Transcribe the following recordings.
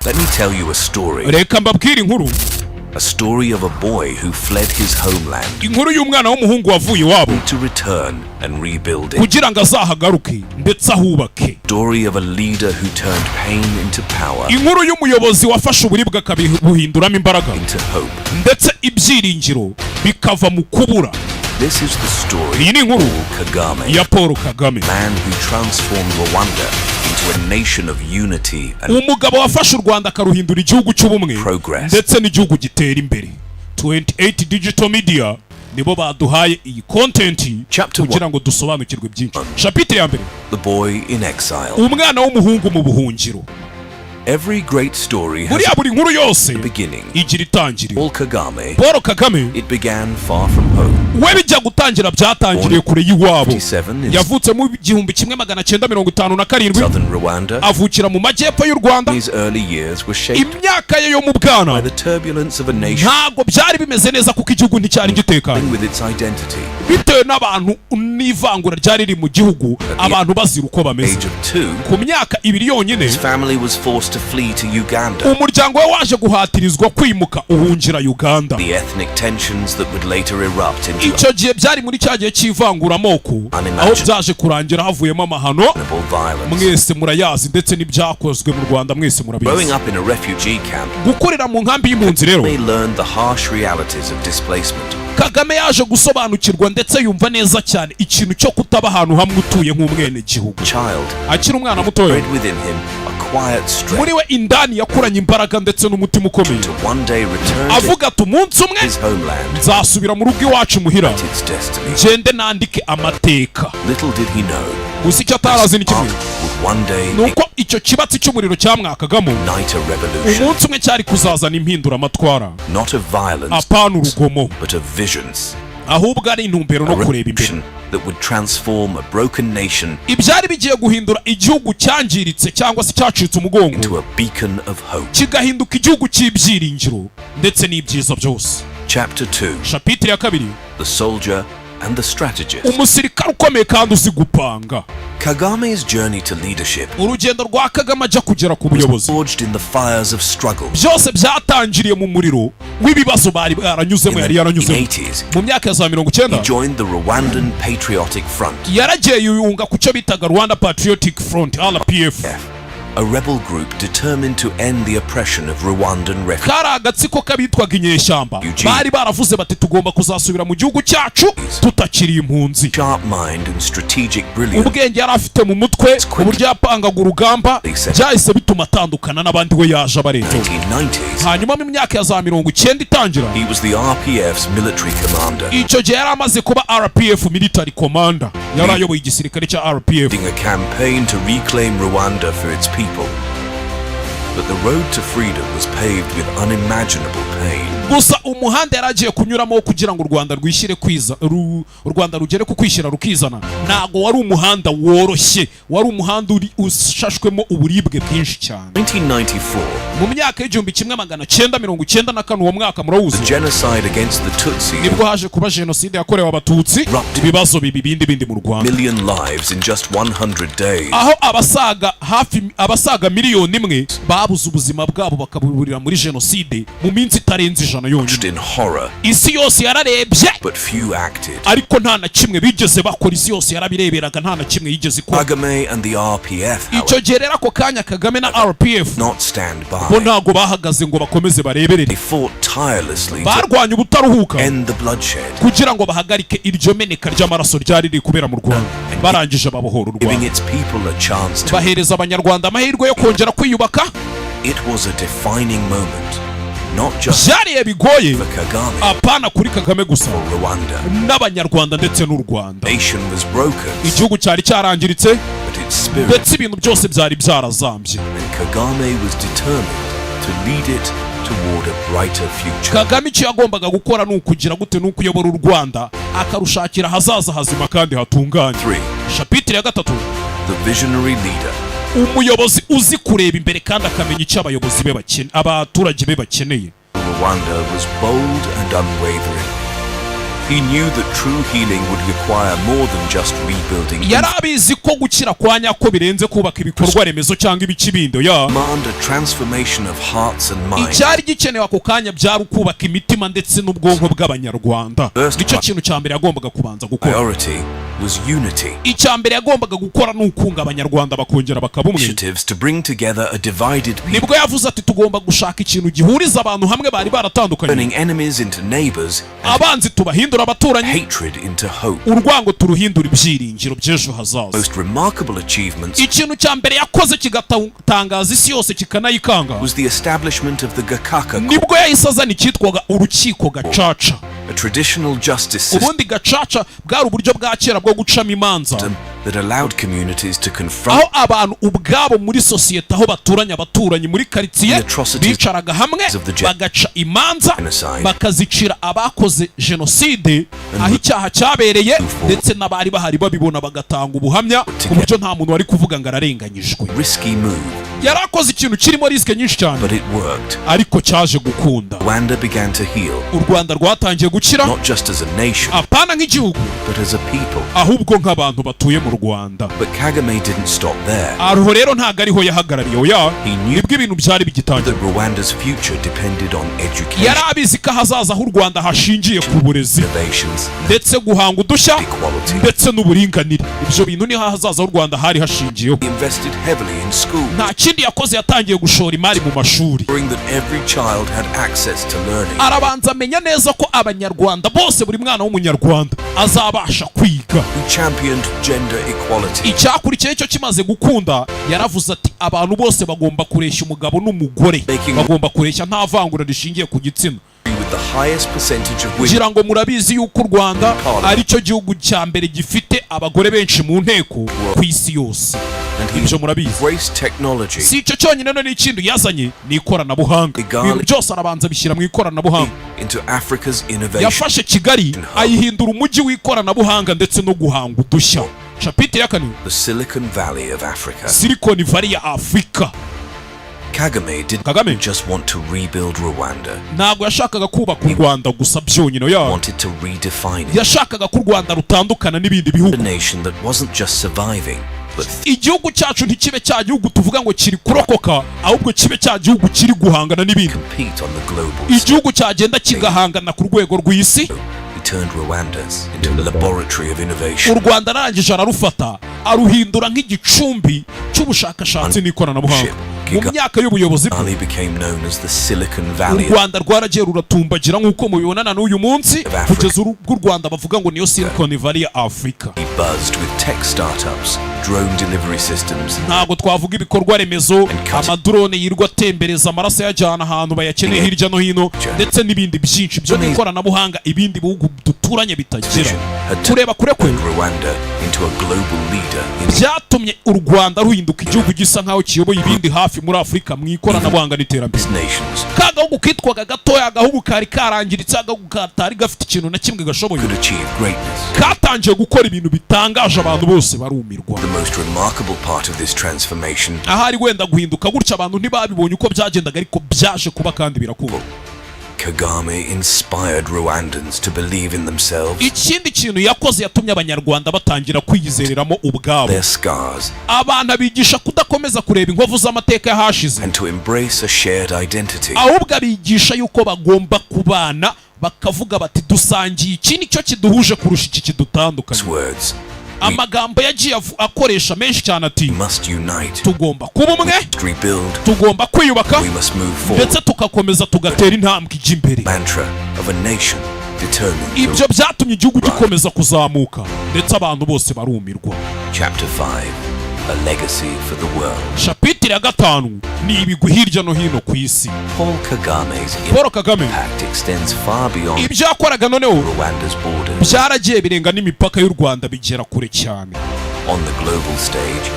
Let me tell you a story. reka mbabwire inkuru. A story of a boy who fled his homeland Inkuru y'umwana w'umuhungu wavuye iwabo to return and rebuild it. kugira ngo azahagaruke ndetse ahubake. Story of a leader who turned pain into power, Inkuru y'umuyobozi wafashe uburibwe akabuhinduramo imbaraga into hope. ndetse ibyiringiro bikava mu kubura. This is the story Iyi ni inkuru of Kagame, ya Paul Kagame, man who transformed Rwanda into a nation of unity and umugabo wafashe u Rwanda akaruhindura igihugu cy'ubumwe progress. ndetse n'igihugu gitera imbere. 28 Digital Media nibo baduhaye iyi content Chapter kugira ngo dusobanukirwe byinshi. Chapitre ya mbere, The boy in exile. umwana w'umuhungu mu buhungiro. Every great story has Buriya buri nkuru yose a beginning. igira itangiriro. Paul Kagame, Paul Kagame it began far from home. we bijya gutangira byatangiriye kure y'iwabo. 57 in Yavutse mu 1957 southern Rwanda. avukira mu majyepfo y'u Rwanda. His early years were shaped Imyaka ye yo mu by bwana the turbulence of a nation ntabwo byari bimeze neza kuko igihugu nticyari gitekanye, with its identity. bitewe n'abantu n'ivangura ryari riri mu gihugu, abantu bazira uko bameze. Age of 2, Ku myaka ibiri yonyine his family was forced to flee to Uganda. umuryango we waje guhatirizwa kwimuka uhungira Uganda. The ethnic tensions that would later erupt into Icyo gihe byari muri cya gihe cy'ivanguramoko, aho byaje kurangira havuyemo amahano. unimaginable violence. Mwese murayazi ndetse n'ibyakozwe mu Rwanda mwese Growing murabizi. up in a refugee camp, Gukorera mu nkambi y'impunzi rero, they learned the harsh realities of displacement. Kagame yaje gusobanukirwa ndetse yumva neza cyane ikintu cyo kutaba ahantu hamwe utuye nk'umwene gihugu. Child, Akiri umwana mutoya, bred within him a quiet strength muri we indani yakuranye imbaraga ndetse n'umutima ukomeye, to one day return to avuga ati umunsi umwe his homeland, nzasubira mu rugo iwacu muhira its destiny. ngende nandike amateka. Little did he know, Gusa icyo atarazi ni this kimwe, ark would one day ni uko icyo kibatsi cy'umuriro cyamwakagamo ignite a revolution, umunsi umwe cyari kuzazana impinduramatwara, not of violence, apana urugomo, but of visions. ahubwo ari intumbero A no kureba imbere. revolution that would transform a broken nation Ibyari bigiye guhindura igihugu cyangiritse cyangwa se cyacitse umugongo into a beacon of hope. kigahinduka igihugu cy'ibyiringiro ndetse n'ibyiza byose. Chapter 2, Chapitre ya kabiri, The Soldier and the Strategist. umusirikare ukomeye kandi uzi gupanga. Kagame's journey to leadership Urugendo rwa Kagame ajya kugera ku buyobozi, forged in the fires of struggle. byose byatangiriye mu muriro w'ibibazo bari baranyuzemo, yari In yaranyuzemo. 80s, Mu myaka ya za he 90 joined the Rwandan Patriotic Front, yaragiye yunga ku cyo bitaga Rwanda Patriotic Front RPF. a rebel group determined to end the oppression of Rwandan refugees. Kari agatsiko k'abitwaga inyeshyamba, Eugene. bari baravuze bati tugomba kuzasubira mu gihugu cyacu tutakiri impunzi. Sharp mind and strategic brilliance, Ubwenge yari afite mu mutwe, uburyo yapangaga urugamba, byahise bituma atandukana n'abandi we yaje abarenzeho. 1990s, Hanyuma mu myaka ya za 90 itangira, he was the RPF's military commander, icyo gihe yari amaze kuba RPF military commander, yari ayoboye igisirikare cya RPF. leading a campaign to reclaim Rwanda for its people. But the road to freedom was paved with unimaginable pain. Gusa umuhanda yari agiye kunyuramo kugira ngo u Rwanda rwishyire kwiza, u Rwanda rugere ku kwishyira rukizana, ntago wari umuhanda woroshye, wari umuhanda ushashwemo uburibwe bwinshi cyane. 1994, Mu myaka y'igihumbi kimwe magana cyenda mirongo icyenda na kane, uwo mwaka murawuzi, genocide against the Tutsi, nibwo haje kuba jenoside yakorewe abatutsi, ibibazo bindi mu Rwanda, million lives in just 100 days. aho abasaga miliyoni imwe babuze ubuzima bwabo bakabuburira muri jenoside mu minsi itarenze ijana yonyine. In horror, Isi yose yararebye but few acted. ariko nta na kimwe bigeze bakora, isi yose yarabireberaga nta na kimwe yigeze ikora. Kagame and the RPF, Icyo however, gihe rero ako kanya Kagame na RPF not stand bo by. ntago bahagaze ngo bakomeze They bareberere, fought tirelessly to barwanya ubutaruhuka end the bloodshed, kugira ngo bahagarike iryo meneka ry'amaraso ryari riri kubera mu Rwanda. Barangije babohora u giving Rwanda, its people a chance to. bahereza abanyarwanda amahirwe yo kongera kwiyubaka. It was a defining moment, not just Byariye bigoye, for Kagame, apana kuri Kagame gusa, for Rwanda. n'abanyarwanda ndetse n'u Rwanda. Nation was broken, Igihugu cyari cyarangiritse but its spirit, ndetse ibintu byose byari byarazambye. and Kagame was determined to lead it toward a brighter future. Kagame icyo yagombaga gukora ni ukugira gute, ni ukuyobora u Rwanda akarushakira ahazaza hazima kandi hatunganye. 3. Chapitre ya gatatu, The visionary leader, umuyobozi uzi kureba imbere kandi akamenya icyo abaturage be bakeneye. Rwanda was bold and unwavering. He knew that true healing would require more than just rebuilding. yari abizi ko gukira kwa nyako birenze kubaka ibikorwa remezo cyangwa ibikibindo ya Demand a transformation of hearts and minds. icyari gikenewe ako kanya byari ukubaka imitima ndetse n'ubwonko bw'abanyarwanda. Nicyo kintu cya mbere yagombaga kubanza gukora. Priority was unity. icya mbere yagombaga gukora ni ukunga abanyarwanda bakongera bakaba umwe. Initiatives to bring together a divided people. nibwo yavuze ati tugomba gushaka ikintu gihuriza abantu hamwe bari baratandukanye. Turning enemies into neighbors and abanzi tubahindura abaturanyi, hatred into hope. urwango turuhindura ibyiringiro by'ejo hazaza. Most remarkable achievements ikintu cya mbere yakoze kigatangaza isi yose kikanayikanga was the establishment of the Gakaka Court, nibwo yahise azana icyitwaga urukiko gacaca. a traditional justice system ubundi gacaca bwari uburyo bwa kera bwo gucamo imanza that allowed communities to confront aho abantu ubwabo muri sosiyete aho baturanye abaturanyi muri karitsiye The atrocities bicaraga hamwe of the bagaca imanza genocide. bakazicira abakoze jenoside aho icyaha cyabereye ndetse n'abari bahari babibona bagatanga ubuhamya ku buryo nta muntu wari kuvuga ngo ararenganyijwe. risky move, yari akoze ikintu kirimo risike nyinshi cyane but it worked. ariko cyaje gukunda. Rwanda began to heal, u Rwanda rwatangiye gukira not just as a nation, apana nk'igihugu but as a people. ahubwo nk'abantu batuye mu Rwanda. But Kagame didn't stop there. aho rero ntabwo ariho yahagarariye oya, He knew nibwo ibintu byari bigitangira. that Rwanda's future depended on education, yari abizi ko ahazaza h'u Rwanda hashingiye ku burezi innovations, ndetse guhanga udushya equality. ndetse n'uburinganire. ibyo bintu niho ahazaza h'u Rwanda hari hashingiyeho. He invested heavily in schools, nta kindi yakoze, yatangiye gushora imari mu mashuri. ensuring that every child had access to learning. arabanza amenya neza ko abanyarwanda bose, buri mwana w'umunyarwanda azabasha kwiga. He championed gender equality, icyakurikiye cyo kimaze gukunda, yaravuze ati abantu bose bagomba kureshya umugabo n'umugore, bagomba kureshya nta vangura rishingiye ku gitsina. with the highest percentage of women. kugira ngo murabizi yuko u Rwanda ari cyo gihugu cya mbere gifite abagore benshi mu nteko ku isi yose. And he ibyo murabizi. embraced technology si icyo cyonyine, no n'ikindi yazanye ni ikoranabuhanga. ibintu byose arabanza bishyira mu ikoranabuhanga. into Africa's innovation. yafashe Kigali ayihindura umujyi w'ikoranabuhanga ndetse no guhanga udushya. Chapitire ya kane, The Silicon Valley of Africa. Silicon Valley ya Afurika. Kagame Kagame didn't just want to rebuild Rwanda. ntabwo yashakaga kubaka u Rwanda gusa byonyine He ya, wanted to redefine it. yashakaga ko u Rwanda rutandukana n'ibindi A bihugu. nation that wasn't just surviving, but igihugu cyacu ntikibe cya gihugu tuvuga ngo kiri kurokoka, ahubwo kibe cya gihugu kiri guhangana n'ibindi. compete on the global stage. igihugu cyagenda kigahangana ku rwego rw'isi. He turned Rwanda into a laboratory of u innovation. Rwanda arangije ararufata aruhindura nk'igicumbi cy'ubushakashatsi n'ikoranabuhanga. mu myaka y'ubuyobozi bwe, Kigali became known as the Silicon u Valley. Rwanda rwaragiye ruratumbagira nk'uko mubibonana n'uyu munsi, kugeza ubwo u Rwanda bavuga ngo niyo Silicon Valley ya Afurika. He buzzed with tech startups, drone delivery systems, ntabwo twavuga ibikorwa remezo, amadrone yirirwa atembereza amaraso ayajyana ahantu bayakeneye hirya no hino, ndetse n'ibindi byinshi byo mu ikoranabuhanga ibindi bihugu duturanye bitagira. kureba kure kwe Rwanda into a global leader in byatumye u Rwanda ruhinduka igihugu gisa nk'aho kiyoboye ibindi hafi muri Afurika mu ikoranabuhanga n'iterambere. these nations. ka gahugu kitwaga gatoya, agahugu kari karangiritse, agahugu katari gafite ikintu na kimwe gashoboye, Could achieve greatness. katangiye gukora ibintu bitangaje, abantu bose barumirwa. The most remarkable part of this transformation ahari wenda guhinduka gutya abantu ntibabibonye uko byagendaga, ariko byaje kuba kandi birakunda. Kagame inspired Rwandans to believe in themselves, ikindi kintu yakoze yatumye abanyarwanda batangira kwiyizereramo ubwabo. their scars, abantu abigisha kudakomeza kureba inkovu z'amateka y'ahashize, and to embrace a shared identity. ahubwo abigisha yuko bagomba kubana bakavuga bati dusangiye iki nicyo kiduhuje kurusha iki kidutandukanye. These words, amagambo yagiye akoresha menshi cyane ati we must unite, tugomba kuba umwe, rebuild, tugomba kwiyubaka, we must move ndetse forward. tugakomeza tugatera intambwe ijya imbere. Mantra of a nation determined ibyo to. byatumye igihugu gikomeza kuzamuka, ndetse abantu bose barumirwa. Chapter 5, a legacy for the world. Shapitire ya 5 ni ibigwi hirya no hino ku isi. Paul Kagame's Paul Kagame impact extends far beyond ibyo yakoraga noneho Rwanda's borders. byaragiye birenga n'imipaka y'u Rwanda bigera kure cyane. On the global stage,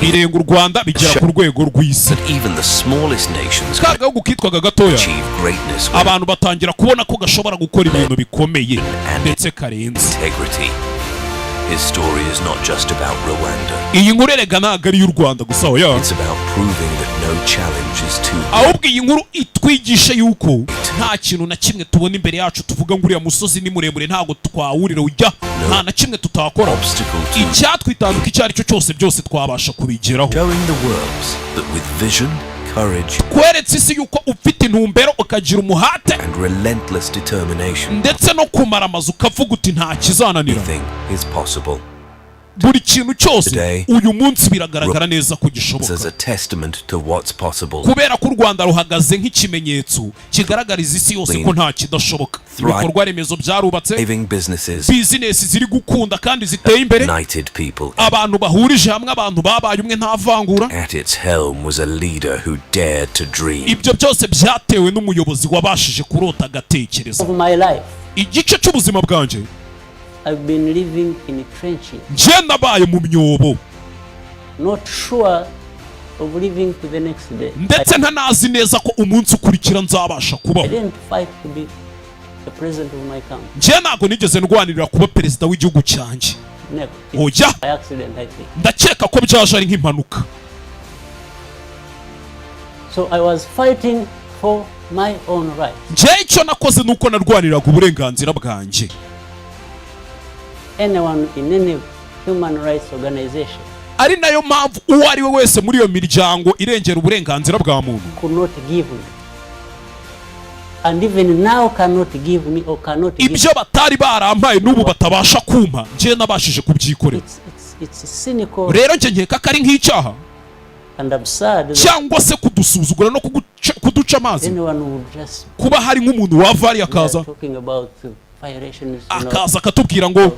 birenga u Rwanda bigera ku rwego rw'isi. that even the smallest nations ka can gahugu kitwaga gatoya, achieve greatness with abantu batangira kubona ko gashobora gukora ibintu bikomeye ndetse karenze. integrity. His story is not just about Rwanda. iyi nkuru erega ntabwo ari iy'u Rwanda gusa oya, It's about proving that no challenge is too ahubwo iyi nkuru itwigisha yuko nta kintu na kimwe tubona imbere yacu tuvuga ngo uriya musozi ni muremure ntago twawurira ujya, nta na kimwe tutakora. Icyatwitanduka icyo ari cyo cyose byose twabasha kubigeraho. Kweretse isi yuko ufite intumbero ukagira umuhate ndetse no kumara amazu ukavuga uti nta kizananira. Buri kintu cyose uyu munsi biragaragara neza ko gishoboka, kubera ko u Rwanda ruhagaze nk'ikimenyetso kigaragariza isi yose ko nta kidashoboka. Ibikorwa remezo byarubatse, bizinesi ziri gukunda kandi ziteye imbere, abantu bahurije hamwe, abantu babaye umwe nta vangura. Ibyo byose byatewe n'umuyobozi wabashije kurota agatekereza. Igice cy'ubuzima bwanjye I've been living in trenches. Nje nabaye mu myobo. Not sure of living to the next day. Ndetse ntanazi neza ko umunsi ukurikira nzabasha kubaho. I didn't fight to be the president of my country. Nje ntago nigeze ndwanirira kuba perezida w'igihugu cyanjye. Oya. By accident, I think. Ndakeka ko byaje ari nk'impanuka. So I was fighting for my own rights. Nje icyo nakoze nuko narwaniraga uburenganzira bwanjye. Anyone in any human rights organization, ari nayo mpamvu uwo ari we wese muri iyo miryango irengera uburenganzira bwa muntu could not give me, and even now cannot give me or cannot give. Ibyo batari barampaye n'ubu batabasha kumpa nje nabashije kubyikorera. It's cynical. Rero nje nkeka ko ari nk'icyaha and absurd cyangwa se kudusuzugura no kuduca amazi. Anyone would just kuba hari nk'umuntu wava ari akaza akaza akatubwira ngo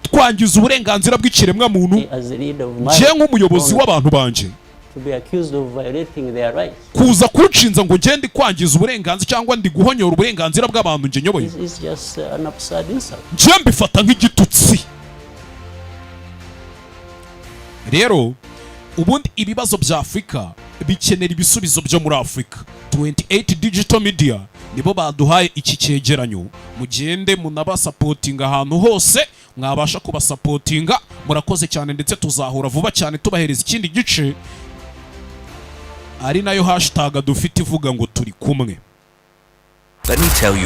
twangiza uburenganzira bw'ikiremwa muntu. Je nk'umuyobozi w'abantu banje kuza kunshinza ngo ngende kwangiza uburenganzira cyangwa ndi guhonyora uburenganzira bw'abantu nje nyoboye, nje mbifata nk'igitutsi. Rero ubundi ibibazo bya Afurika bikenera ibisubizo byo muri Afurika. 28 Digital Media nibo baduhaye iki cyegeranyo, mugende munabasapotinga ahantu hose mwabasha kubasapotinga. Murakoze cyane, ndetse tuzahura vuba cyane tubahereza ikindi gice, ari nayo hashtag dufite ivuga ngo turi kumwe. Let me tell you